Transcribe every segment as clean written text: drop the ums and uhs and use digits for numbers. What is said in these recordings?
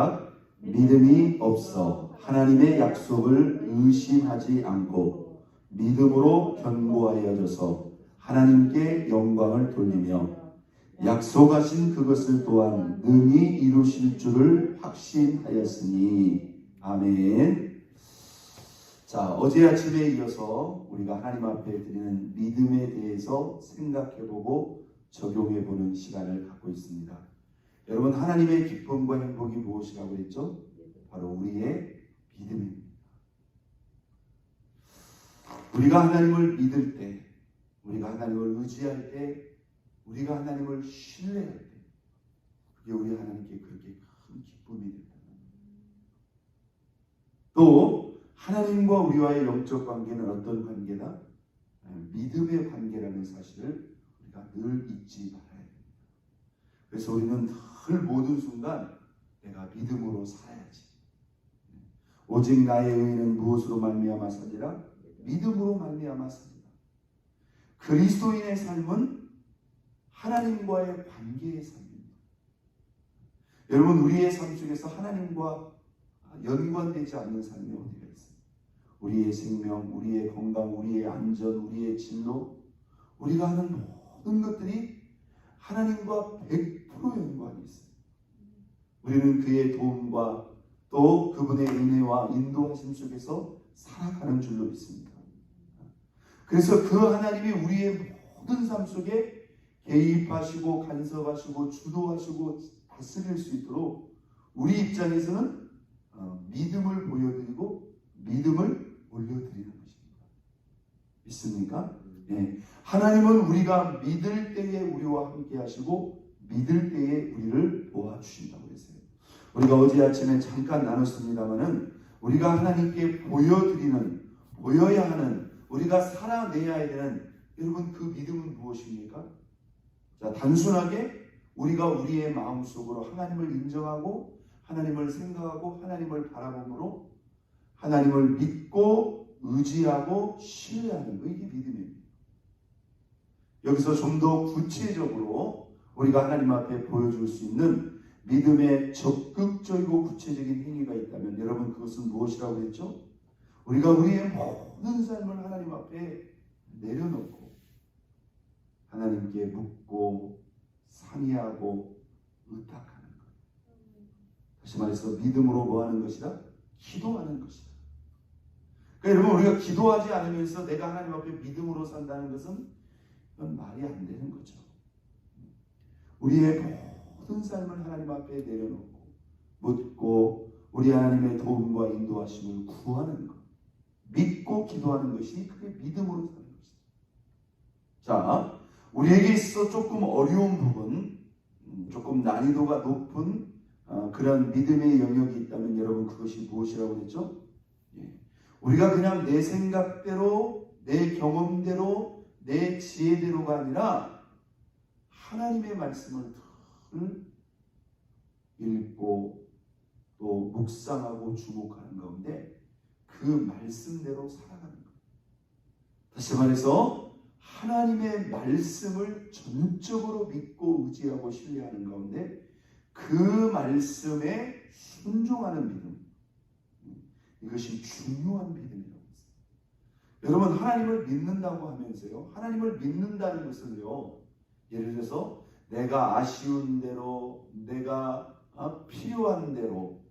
시작. 믿음이 없어 하나님의 약속을 의심하지 않고 믿음으로 견고하여져서 하나님께 영광을 돌리며 약속하신 그것을 또한 능히 이루실 줄을 확신하였으니. 아멘. 자, 어제 아침에 이어서 우리가 하나님 앞에 드리는 믿음에 대해서 생각해보고 적용해보는 시간을 갖고 있습니다. 여러분, 하나님의 기쁨과 행복이 무엇이라고 했죠? 바로 우리의 믿음입니다. 우리가 하나님을 믿을 때, 우리가 하나님을 의지할 때, 우리가 하나님을 신뢰할 때, 그게 우리 하나님께 그렇게 큰 기쁨이 된다. 또 하나님과 우리와의 영적 관계는 어떤 관계다? 믿음의 관계라는 사실을 우리가 늘 잊지 말아야 됩니다. 그래서 우리는 늘 모든 순간 내가 믿음으로 살아야지. 오직 나의 의는 무엇으로 말미암아 살리라? 믿음으로 말미암아 살리라. 그리스도인의 삶은 하나님과의 관계의 삶입니다. 여러분, 우리의 삶 속에서 하나님과 연관되지 않는 삶이 어디가 있어요? 우리의 생명, 우리의 건강, 우리의 안전, 우리의 진로, 우리가 하는 모든 것들이 하나님과 100% 연관이 있어요. 우리는 그의 도움과 또 그분의 은혜와 인도하심 속에서 살아가는 줄로 믿습니다. 그래서 그 하나님이 우리의 모든 삶 속에 개입하시고 간섭하시고 주도하시고 다스릴 수 있도록 우리 입장에서는 믿음을 보여드리고 믿음을 올려드리는 것입니다. 믿습니까? 네. 하나님은 우리가 믿을 때에 우리와 함께 하시고 믿을 때에 우리를 도와주신다고 했어요. 우리가 어제 아침에 잠깐 나눴습니다마는 우리가 하나님께 보여야 하는, 우리가 살아내야 되는, 여러분, 그 믿음은 무엇입니까? 자, 단순하게 우리가 우리의 마음속으로 하나님을 인정하고 하나님을 생각하고 하나님을 바라봄으로 하나님을 믿고 의지하고 신뢰하는 거, 이게 믿음입니다. 여기서 좀 더 구체적으로 우리가 하나님 앞에 보여줄 수 있는 믿음의 적극적이고 구체적인 행위가 있다면 여러분, 그것은 무엇이라고 했죠? 우리가 우리의 모든 삶을 하나님 앞에 내려놓고 하나님께 묻고 상의하고 의탁하는 것. 다시 말해서 믿음으로 뭐 하는 것이다? 기도하는 것이다. 그러니까 여러분, 우리가 기도하지 않으면서 내가 하나님 앞에 믿음으로 산다는 것은 그건 말이 안 되는 거죠. 우리의 모든 삶을 하나님 앞에 내려놓고 묻고 우리 하나님의 도움과 인도하심을 구하는 것, 믿고 기도하는 것이 그게 믿음으로 사는 것이다. 자, 우리에게 있어 조금 어려운 부분, 조금 난이도가 높은 그런 믿음의 영역이 있다면 여러분, 그것이 무엇이라고 했죠? 우리가 그냥 내 생각대로, 내 경험대로, 내 지혜대로가 아니라 하나님의 말씀을 늘 읽고 또 묵상하고 주목하는 가운데 그 말씀대로 살아가는 것. 다시 말해서 하나님의 말씀을 전적으로 믿고 의지하고 신뢰하는 가운데 그 말씀에 순종하는 믿음, 이것이 중요한 믿음이라고 했어요. 여러분, 하나님을 믿는다고 하면서요, 하나님을 믿는다는 것은요, 예를 들어서 내가 아쉬운 대로, 내가 필요한 대로,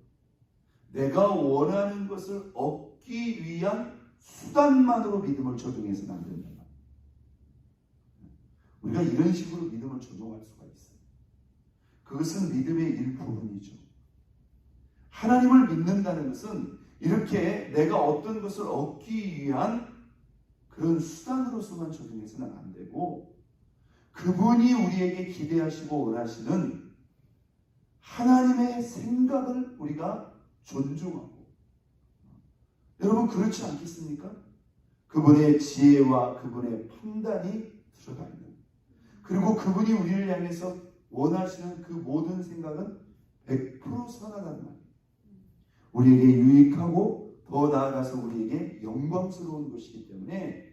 내가 원하는 것을 얻기 위한 수단만으로 믿음을 조종해서는 안 된다. 우리가 이런 식으로 믿음을 조종할 수가 있어요. 그것은 믿음의 일부분이죠. 하나님을 믿는다는 것은 이렇게 내가 어떤 것을 얻기 위한 그런 수단으로서만 조종해서는 안 되고, 그분이 우리에게 기대하시고 원하시는 하나님의 생각을 우리가 존중하고, 여러분, 그렇지 않겠습니까? 그분의 지혜와 그분의 판단이 들어가 있는, 그리고 그분이 우리를 향해서 원하시는 그 모든 생각은 100% 선하다는 말이에요. 우리에게 유익하고 더 나아가서 우리에게 영광스러운 것이기 때문에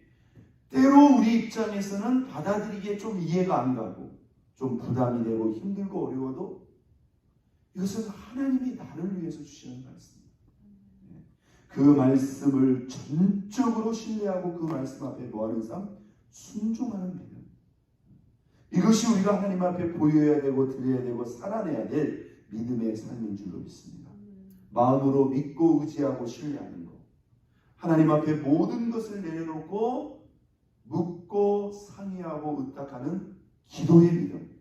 때로 우리 입장에서는 받아들이기에 좀 이해가 안 가고 좀 부담이 되고 힘들고 어려워도, 이것은 하나님이 나를 위해서 주시는 말씀입니다. 그 말씀을 전적으로 신뢰하고 그 말씀 앞에 뭐하는 삶? 순종하는 믿음. 이것이 우리가 하나님 앞에 보여야 되고 드려야 되고 살아내야 될 믿음의 삶인 줄로 믿습니다. 마음으로 믿고 의지하고 신뢰하는 것. 하나님 앞에 모든 것을 내려놓고 묻고 상의하고 의탁하는 기도의 믿음.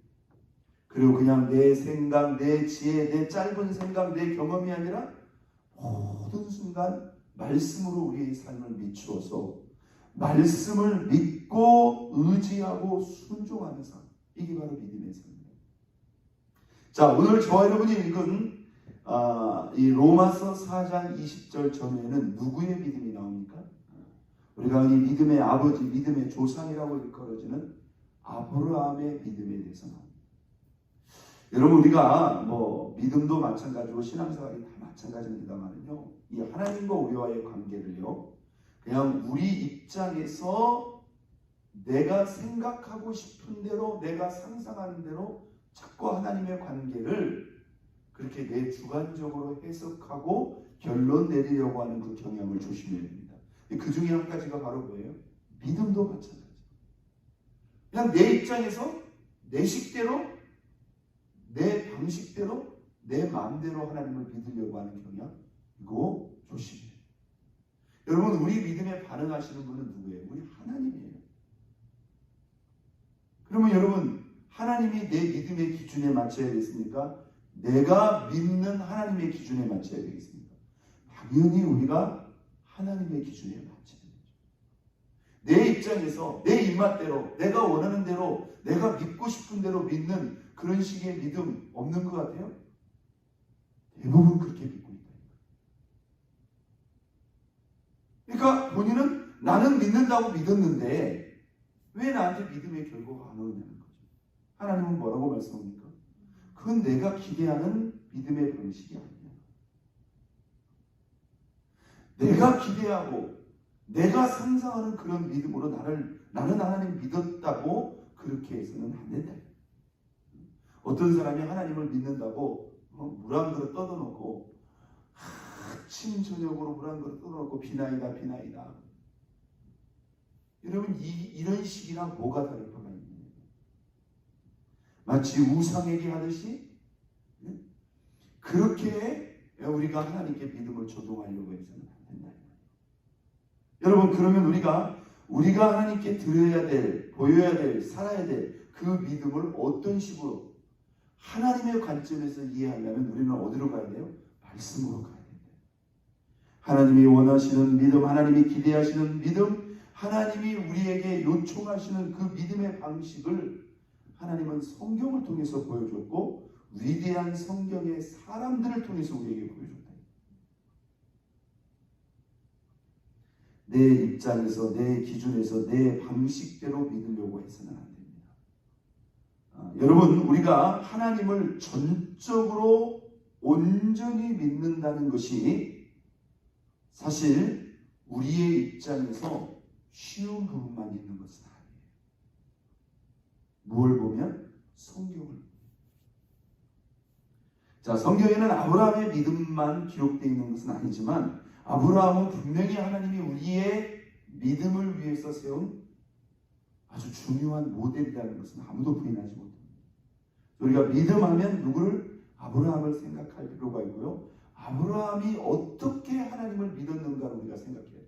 그리고 그냥 내 생각, 내 지혜, 내 짧은 생각, 내 경험이 아니라 모든 순간 말씀으로 우리의 삶을 비추어서 말씀을 믿고 의지하고 순종하는 삶. 이게 바로 믿음의 삶입니다. 자, 오늘 저와 여러분이 읽은 이 로마서 4장 20절 전후에는 누구의 믿음이 나옵니까? 우리가 이 믿음의 아버지, 믿음의 조상이라고 일컬어지는 아브라함의 믿음에 대해서 나옵니다. 여러분, 우리가 믿음도 마찬가지고 신앙생활이 다 마찬가지입니다만은요, 이 하나님과 우리와의 관계를요, 그냥 우리 입장에서 내가 생각하고 싶은 대로, 내가 상상하는 대로 자꾸 하나님의 관계를 그렇게 내 주관적으로 해석하고 결론 내리려고 하는 그 경향을 조심해야 됩니다. 그 중에 한 가지가 바로 뭐예요? 믿음도 마찬가지예요. 그냥 내 입장에서 내 식대로, 내 방식대로, 내 마음대로 하나님을 믿으려고 하는 경향, 이거 조심해요. 여러분, 우리 믿음에 반응하시는 분은 누구예요? 우리 하나님이에요. 그러면 여러분, 하나님이 내 믿음의 기준에 맞춰야겠습니까? 내가 믿는 하나님의 기준에 맞춰야 되겠습니까? 당연히 우리가 하나님의 기준에 맞춰야 되죠. 내 입장에서 내 입맛대로, 내가 원하는 대로, 내가 믿고 싶은 대로 믿는 그런 식의 믿음 없는 것 같아요? 대부분 그렇게 믿고 있다. 그러니까 본인은 나는 믿는다고 믿었는데 왜 나한테 믿음의 결과가 안 오느냐는 거죠. 하나님은 뭐라고 말씀합니까? 그건 내가 기대하는 믿음의 방식이 아니야. 내가 기대하고 내가 상상하는 그런 믿음으로 나는 하나님 믿었다고 그렇게 해서는 안 된다. 어떤 사람이 하나님을 믿는다고 물 한 그릇 떠들어놓고 아침 저녁으로 물 한 그릇 떠들어놓고 비나이다 비나이다. 여러분, 이런 식이랑 뭐가 다를 거가 있느냐. 마치 우상에게 하듯이 그렇게 우리가 하나님께 믿음을 조종하려고 해서는 안 된다. 여러분, 그러면 우리가 하나님께 드려야 될, 보여야 될, 살아야 될 그 믿음을 어떤 식으로 하나님의 관점에서 이해하려면 우리는 어디로 가야 돼요? 말씀으로 가야 돼요. 하나님이 원하시는 믿음, 하나님이 기대하시는 믿음, 하나님이 우리에게 요청하시는 그 믿음의 방식을 하나님은 성경을 통해서 보여줬고 위대한 성경의 사람들을 통해서 우리에게 보여줬다. 내 입장에서, 내 기준에서, 내 방식대로 믿으려고 해서는 안 됩니다. 여러분, 우리가 하나님을 전적으로 온전히 믿는다는 것이 사실 우리의 입장에서 쉬운 부분만 있는 것은 아니에요. 뭘 보면? 성경을. 자, 성경에는 아브라함의 믿음만 기록되어 있는 것은 아니지만 아브라함은 분명히 하나님이 우리의 믿음을 위해서 세운 아주 중요한 모델이라는 것은 아무도 부인하지 못합니다. 우리가 믿음하면 누구를? 아브라함을 생각할 필요가 있고요. 아브라함이 어떻게 하나님을 믿었는가를 우리가 생각해야 돼요.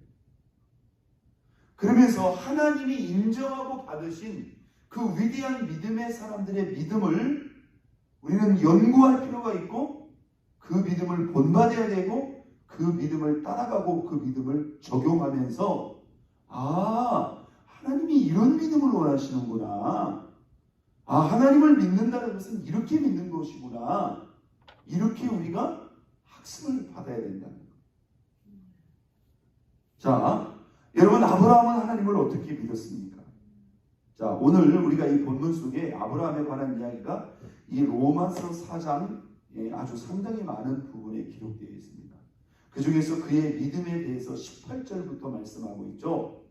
그러면서 하나님이 인정하고 받으신 그 위대한 믿음의 사람들의 믿음을 우리는 연구할 필요가 있고 그 믿음을 본받아야 되고 그 믿음을 따라가고 그 믿음을 적용하면서 하나님이 이런 믿음을 원하시는구나. 하나님을 믿는다는 것은 이렇게 믿는 것이구나. 이렇게 우리가 학습을 받아야 된다는 것. 자, 여러분, 아브라함은 하나님을 어떻게 믿었습니까? 자, 오늘 우리가 이 본문 속에 아브라함에 관한 이야기가 이 로마서 4장에 아주 상당히 많은 부분에 기록되어 있습니다. 그 중에서 그의 믿음에 대해서 18절부터 말씀하고 있죠.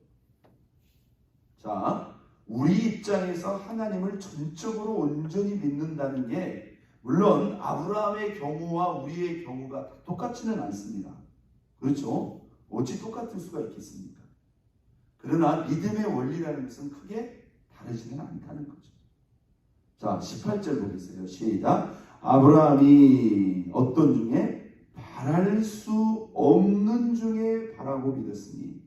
자, 우리 입장에서 하나님을 전적으로 온전히 믿는다는 게 물론 아브라함의 경우와 우리의 경우가 똑같지는 않습니다. 그렇죠? 어찌 똑같을 수가 있겠습니까? 그러나 믿음의 원리라는 것은 크게 다르지는 않다는 거죠. 자, 18절 보겠어요. 시작. 아브라함이 어떤 중에 바랄 수 없는 중에 바라고 믿었으니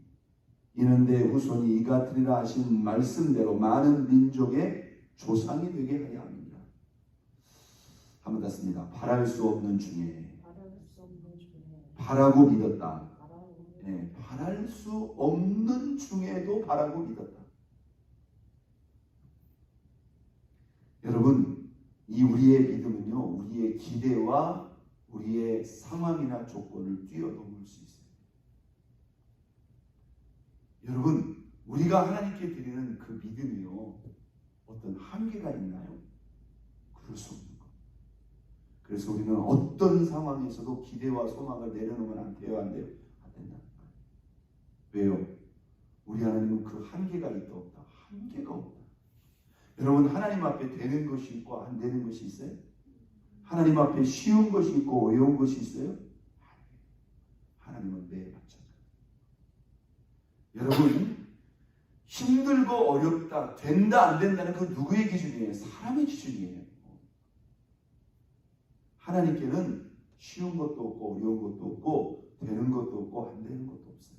이는 내 후손이 이가 되리라 하신 말씀대로 많은 민족의 조상이 되게 하여 합니다. 한번 더 바랄 수 없는 중에 바라고 믿었다. 네, 바랄 수 없는 중에도 바라고 믿었다. 여러분, 이 우리의 믿음은요, 우리의 기대와 우리의 상황이나 조건을 뛰어넘을 수 있어요. 여러분, 우리가 하나님께 드리는 그 믿음이요, 어떤 한계가 있나요? 그럴 수 없는 것. 그래서 우리는 어떤 상황에서도 기대와 소망을 내려놓으면 안 돼요? 안 돼요? 안 된다. 왜요? 우리 하나님은 그 한계가 있다 없다? 한계가 없다. 여러분, 하나님 앞에 되는 것이 있고 안 되는 것이 있어요? 하나님 앞에 쉬운 것이 있고 어려운 것이 있어요? 하나님은 매일 마찬가지예요. 여러분, 힘들고 어렵다, 된다 안 된다는 그 누구의 기준이에요? 사람의 기준이에요. 하나님께는 쉬운 것도 없고 어려운 것도 없고 되는 것도 없고 안 되는 것도 없어요.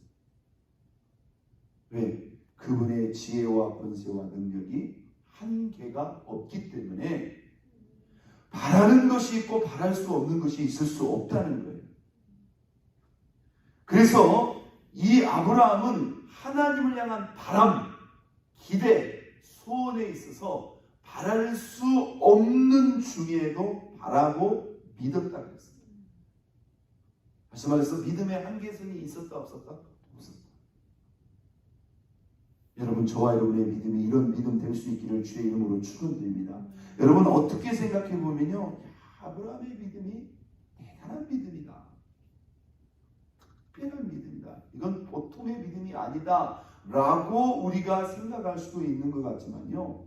왜? 그분의 지혜와 권세와 능력이 한계가 없기 때문에 바라는 것이 있고 바랄 수 없는 것이 있을 수 없다는 거예요. 그래서 이 아브라함은 하나님을 향한 바람, 기대, 소원에 있어서 바랄 수 없는 중에도 바라고 믿었다 그랬습니다. 다시 말해서 믿음의 한계선이 있었다 없었다? 없었다. 여러분, 저와 여러분의 믿음이 이런 믿음 될 수 있기를 주의 이름으로 축원드립니다. 여러분, 어떻게 생각해 보면요, 아브라함의 믿음이 대단한 믿음이다, 특별한 믿음이다, 이건 보통의 믿음이 아니다 라고 우리가 생각할 수도 있는 것 같지만요,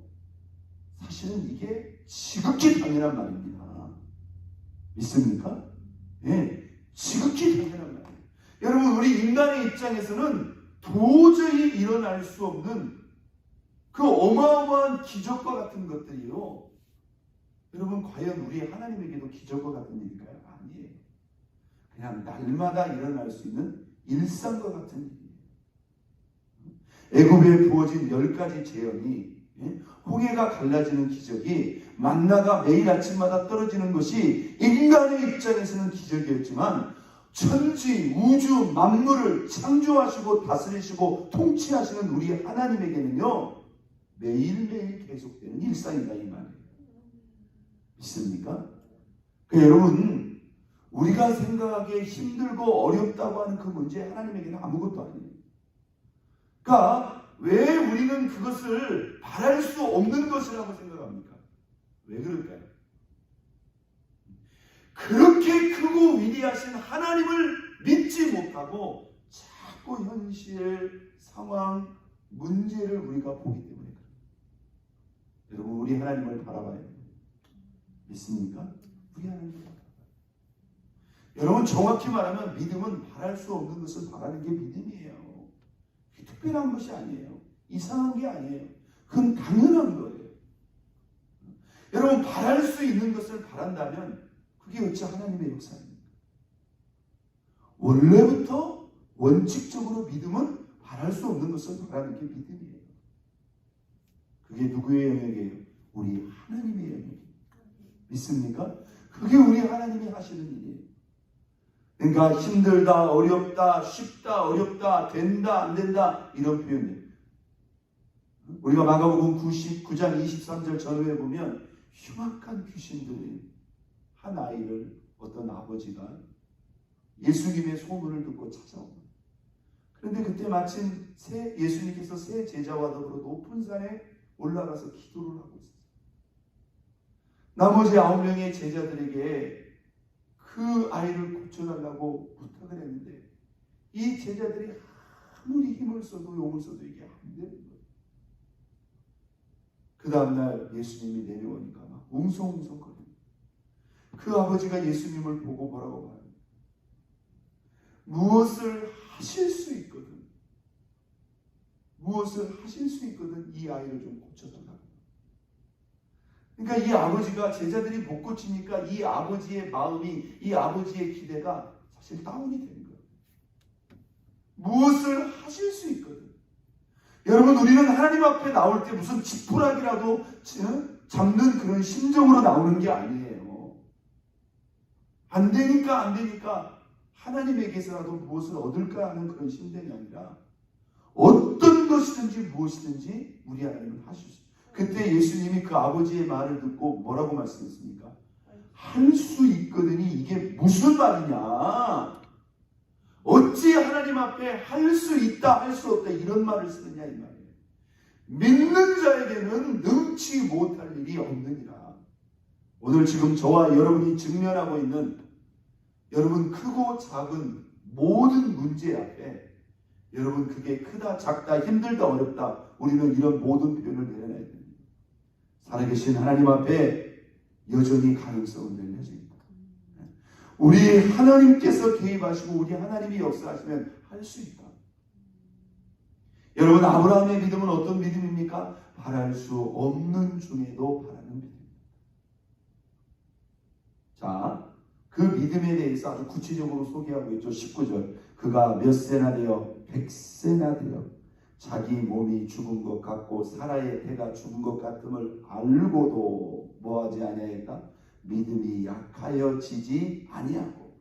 사실은 이게 지극히 당연한 말입니다. 믿습니까? 네, 지극히 당연한 말이에요. 여러분, 우리 인간의 입장에서는 도저히 일어날 수 없는 그 어마어마한 기적과 같은 것들이요, 여러분, 과연 우리 하나님에게도 기적과 같은 일일까요? 아니에요. 그냥 날마다 일어날 수 있는 일상과 같은 일이에요. 애굽에 부어진 10가지 재앙이, 홍해가 갈라지는 기적이, 만나가 매일 아침마다 떨어지는 것이 인간의 입장에서는 기적이었지만 천지, 우주, 만물을 창조하시고 다스리시고 통치하시는 우리 하나님에게는요, 매일매일 계속되는 일상이다, 이 말이에요. 믿습니까? 그러니까 여러분, 우리가 생각하기에 힘들고 어렵다고 하는 그 문제, 하나님에게는 아무것도 아니에요. 그러니까 왜 우리는 그것을 바랄 수 없는 것이라고 생각합니까? 왜 그럴까요? 그렇게 크고 위대하신 하나님을 믿지 못하고 자꾸 현실, 상황, 문제를 우리가 보기 때문에 그래요. 여러분, 우리 하나님을 바라봐야 돼요. 믿습니까? 우리 하나님을 바라봐야 돼요. 여러분, 정확히 말하면 믿음은 바랄 수 없는 것을 바라는 게 믿음이에요. 특별한 것이 아니에요. 이상한 게 아니에요. 그건 당연한 거예요. 여러분, 바랄 수 있는 것을 바란다면 그게 어찌 하나님의 역사입니까? 원래부터 원칙적으로 믿음은 바랄 수 없는 것을 바라는 게 믿음이에요. 그게 누구의 영역이에요? 우리 하나님의 영역이에요. 믿습니까? 그게 우리 하나님이 하시는 일이에요. 그러니까 힘들다, 어렵다, 쉽다, 어렵다, 된다, 안 된다, 이런 표현이에요. 우리가 마가복음 9장 23절 전후에 보면 흉악한 귀신들이 한 아이를 어떤 아버지가 예수님의 소문을 듣고 찾아옵니다. 그런데 그때 마침 예수님께서 새 제자와 더불어 높은 산에 올라가서 기도를 하고 있었어요. 나머지 9명의 제자들에게 그 아이를 고쳐달라고 부탁을 했는데 이 제자들이 아무리 힘을 써도 용을 써도 이게 안 되는 거예요. 그 다음날 예수님이 내려오니까 막 웅성웅성거려요. 그 아버지가 예수님을 보고 뭐라고 말합니까? 무엇을 하실 수 있거든. 무엇을 하실 수 있거든 이 아이를 좀 고쳐달라고. 그러니까 이 아버지가 제자들이 못 고치니까 이 아버지의 마음이, 이 아버지의 기대가 사실 다운이 되는 거예요. 무엇을 하실 수 있거든. 여러분, 우리는 하나님 앞에 나올 때 무슨 지푸라기라도 잡는 그런 심정으로 나오는 게 아니에요. 안 되니까 하나님에게서라도 무엇을 얻을까 하는 그런 심정이 아니라 어떤 것이든지 무엇이든지 우리 하나님은 하실 수 있어요. 그때 예수님이 그 아버지의 말을 듣고 뭐라고 말씀했습니까? 할 수 있거든이 이게 무슨 말이냐? 어찌 하나님 앞에 할 수 있다, 할 수 없다 이런 말을 쓰느냐 이 말이에요. 믿는 자에게는 능치 못할 일이 없느니라. 오늘 지금 저와 여러분이 직면하고 있는 여러분 크고 작은 모든 문제 앞에 여러분 그게 크다 작다 힘들다 어렵다 우리는 이런 모든 표현을 내려놔야 됩니다. 살아계신 하나님 앞에 여전히 가능성은 열려져 있다. 우리 하나님께서 개입하시고 우리 하나님이 역사하시면 할 수 있다. 여러분, 아브라함의 믿음은 어떤 믿음입니까? 바랄 수 없는 중에도 바라는 믿음입니다. 자, 그 믿음에 대해서 아주 구체적으로 소개하고 있죠. 19절. 그가 몇 세나 되어 100세나 되어 자기 몸이 죽은 것 같고 사라의 태가 죽은 것 같음을 알고도 뭐하지 아니하였다? 믿음이 약하여지지 아니하고.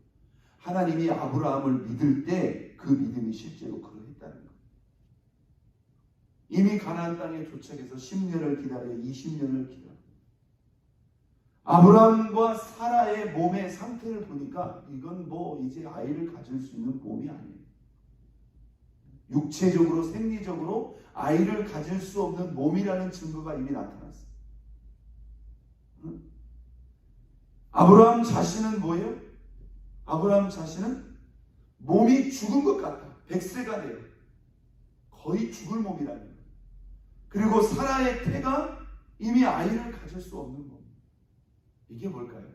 하나님이 아브라함을 믿을 때 그 믿음이 실제로 그러했다는 거예요. 이미 가나안 땅에 도착해서 10년을 기다려 20년을 기다려. 아브라함과 사라의 몸의 상태를 보니까 이건 뭐 이제 아이를 가질 수 있는 몸이 아니에요. 육체적으로 생리적으로 아이를 가질 수 없는 몸이라는 증거가 이미 나타났어요. 아브라함 자신은 뭐예요? 아브라함 자신은 몸이 죽은 것 같아. 100세가 돼요. 거의 죽을 몸이라는 거예요. 그리고 사라의 태가 이미 아이를 가질 수 없는 몸. 이게 뭘까요?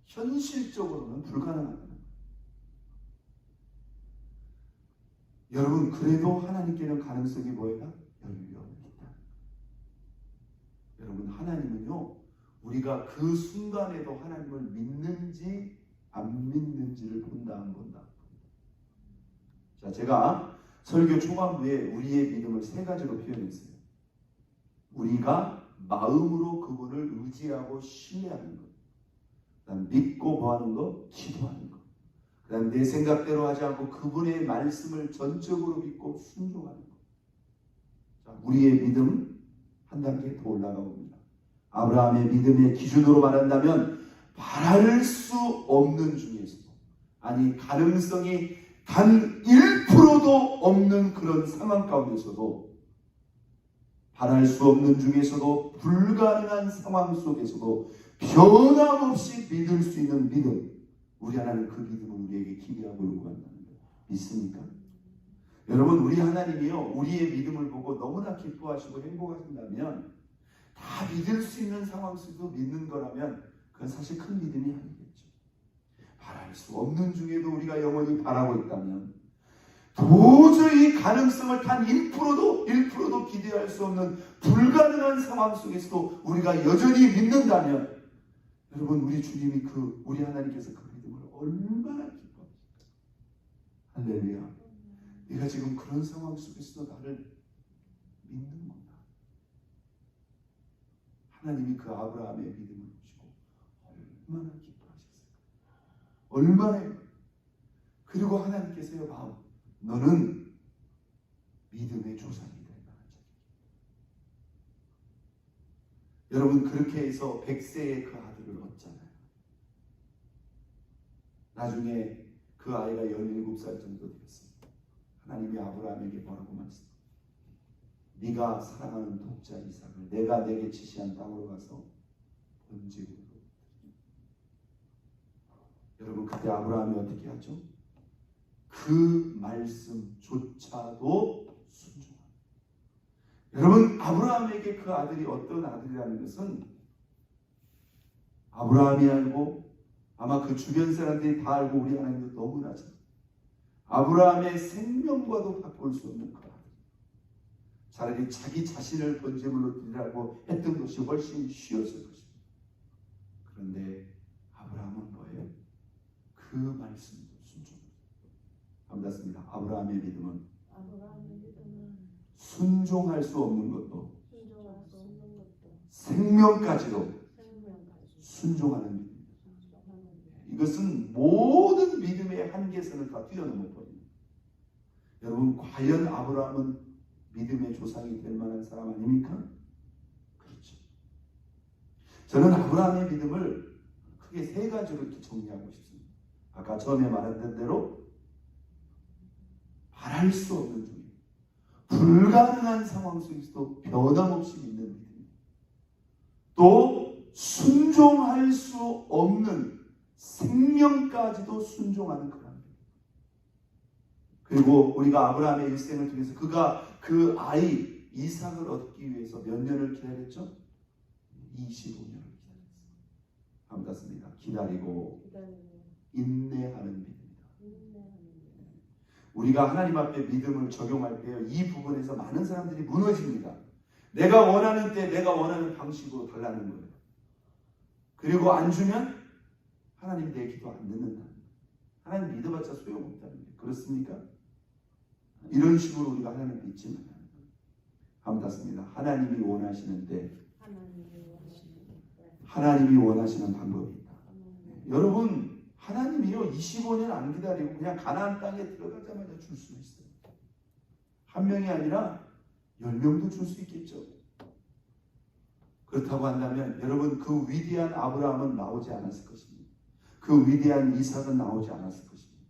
현실적으로는 불가능하다는 거예요. 여러분, 그래도 하나님께는 가능성이 뭐예요? 열려있다. 여러분, 하나님은요, 우리가 그 순간에도 하나님을 믿는지 안 믿는지를 본다 안 본다. 자, 제가 설교 초반부에 우리의 믿음을 세 가지로 표현했어요. 우리가 마음으로 그분을 의지하고 신뢰하는 것. 그다음 믿고 뭐하는 것? 기도하는 것. 그다음 내 생각대로 하지 않고 그분의 말씀을 전적으로 믿고 순종하는 것. 자, 우리의 믿음 한 단계 더 올라가 봅니다. 아브라함의 믿음의 기준으로 말한다면 바랄 수 없는 중에서도, 아니 가능성이 단 1%도 없는 그런 상황 가운데서도, 바랄 수 없는 중에서도 불가능한 상황 속에서도 변함없이 믿을 수 있는 믿음, 우리 하나님 그 믿음을 우리에게 기대하고 요구한다는 거예요. 믿습니까? 여러분, 우리 하나님이요, 우리의 믿음을 보고 너무나 기뻐하시고 행복하신다면 다 믿을 수 있는 상황 속에서 믿는 거라면 그건 사실 큰 믿음이 아니겠죠. 바랄 수 없는 중에도 우리가 영원히 바라고 있다면, 도저히 가능성을 단 1%도 기대할 수 없는 불가능한 상황 속에서도 우리가 여전히 믿는다면, 여러분, 우리 주님이 우리 하나님께서 그 믿음을 얼마나 기뻐하실까. 할렐루야. 네가 지금 그런 상황 속에서도 나를 믿는구나. 하나님이 그 아브라함의 믿음을 보시고 얼마나 기뻐하셨어요. 얼마나. 그리고 하나님께서요, 마음, 너는 믿음의 조상이 될 만한 자다. 여러분, 그렇게 해서 100세의 그 아들을 얻잖아요. 나중에 그 아이가 17살 정도 되었습니다. 하나님이 아브라함에게 뭐라고 말씀합니까? 네가 사랑하는 독자 이삭을 내가 내게 지시한 땅으로 가서 번제로. 여러분, 그때 아브라함이 어떻게 하죠? 그 말씀조차도 순종합니다. 여러분, 아브라함에게 그 아들이 어떤 아들이라는 것은 아브라함이 알고 아마 그 주변 사람들이 다 알고 우리 하나님도 너무나 잘 아브라함의 생명과도 바꿀 수 없는 것. 차라리 자기 자신을 번제물로 드리라고 했던 것이 훨씬 쉬웠을 것입니다. 그런데 아브라함은 뭐예요? 그 말씀도 순종합니다. 반갑습니다. 아브라함의 믿음은 순종할 수 없는 것도 생명까지도 순종하는 믿음입니다. 이것은 모든 믿음의 한계선을 다 뛰어넘어 버립니다. 여러분, 과연 아브라함은 믿음의 조상이 될 만한 사람 아닙니까? 그렇죠. 저는 아브라함의 믿음을 크게 세 가지로 이렇게 정리하고 싶습니다. 아까 처음에 말했던 대로 말할 수 없는 중에 불가능한 상황 속에서도 변함없이 믿는 믿음, 또 순종할 수 없는 생명까지도 순종하는 그런 믿음. 그리고 우리가 아브라함의 일생을 통해서 그가 그 아이 이삭을 얻기 위해서 몇 년을 기다렸죠? 25년을 기다렸습니다. 반갑습니다. 기다리고 인내하는 믿음입니다. 우리가 하나님 앞에 믿음을 적용할 때 이 부분에서 많은 사람들이 무너집니다. 내가 원하는 때 내가 원하는 방식으로 달라는 거예요. 그리고 안 주면 하나님 내 기도 안 듣는다. 하나님 믿어봤자 소용없다는 거예요. 그렇습니까? 이런 식으로 우리가 하나님 믿지 말아요. 반갑습니다. 하나님이 원하시는데 하나님이 원하시는 방법이 있다. 여러분, 하나님이요 25년 안 기다리고 그냥 가나안 땅에 들어가자마자 줄 수 있어요. 한 명이 아니라 10명도 줄 수 있겠죠. 그렇다고 한다면 여러분, 그 위대한 아브라함은 나오지 않았을 것입니다. 그 위대한 이삭은 나오지 않았을 것입니다.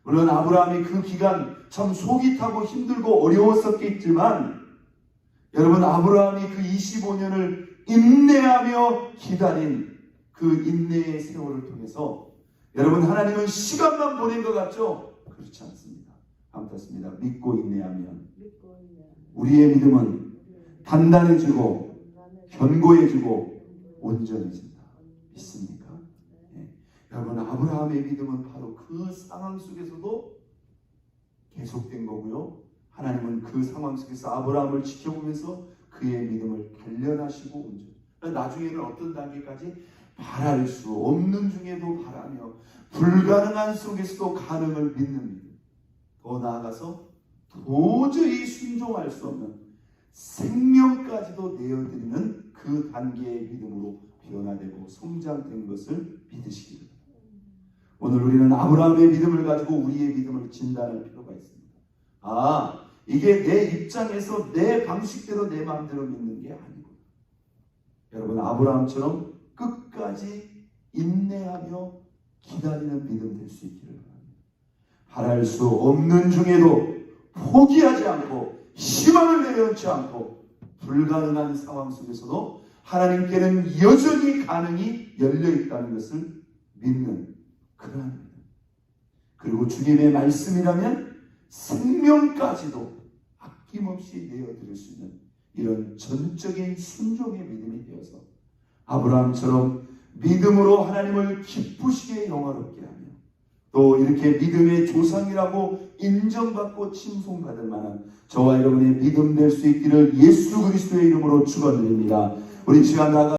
물론 아브라함이 그 기간 참 속이 타고 힘들고 어려웠었겠지만 여러분, 아브라함이 그 25년을 인내하며 기다린 그 인내의 세월을 통해서 여러분, 하나님은 시간만 보낸 것 같죠? 그렇지 않습니다. 안타깝습니다. 믿고 인내하면 우리의 믿음은 단단해지고 견고해지고 온전해진다. 믿습니까? 네. 여러분, 아브라함의 믿음은 바로 그 상황 속에서도 계속된 거고요. 하나님은 그 상황 속에서 아브라함을 지켜보면서 그의 믿음을 단련하시고 온전. 나중에는 어떤 단계까지 바랄 수 없는 중에도 바라며 불가능한 속에서도 가능을 믿는 믿음. 더 나아가서 도저히 순종할 수 없는 생명까지도 내어드리는 그 단계의 믿음으로 변화되고 성장된 것을 믿으시기 바랍니다. 오늘 우리는 아브라함의 믿음을 가지고 우리의 믿음을 진단할 필요가 있습니다. 이게 내 입장에서 내 방식대로 내 마음대로 믿는 게 아니고, 여러분, 아브라함처럼 끝까지 인내하며 기다리는 믿음 될 수 있기를 바랍니다. 바랄 수 없는 중에도 포기하지 않고 희망을 내려놓지 않고 불가능한 상황 속에서도 하나님께는 여전히 가능이 열려있다는 것을 믿는 그러한 믿음. 그리고 주님의 말씀이라면 생명까지도 아낌없이 내어드릴 수 있는 이런 전적인 순종의 믿음이 되어서 아브라함처럼 믿음으로 하나님을 기쁘시게 영화롭게 하며 또 이렇게 믿음의 조상이라고 인정받고 칭송받을 만한 저와 여러분의 믿음 될 수 있기를 예수 그리스도의 이름으로 축원드립니다. 우리 시간 나가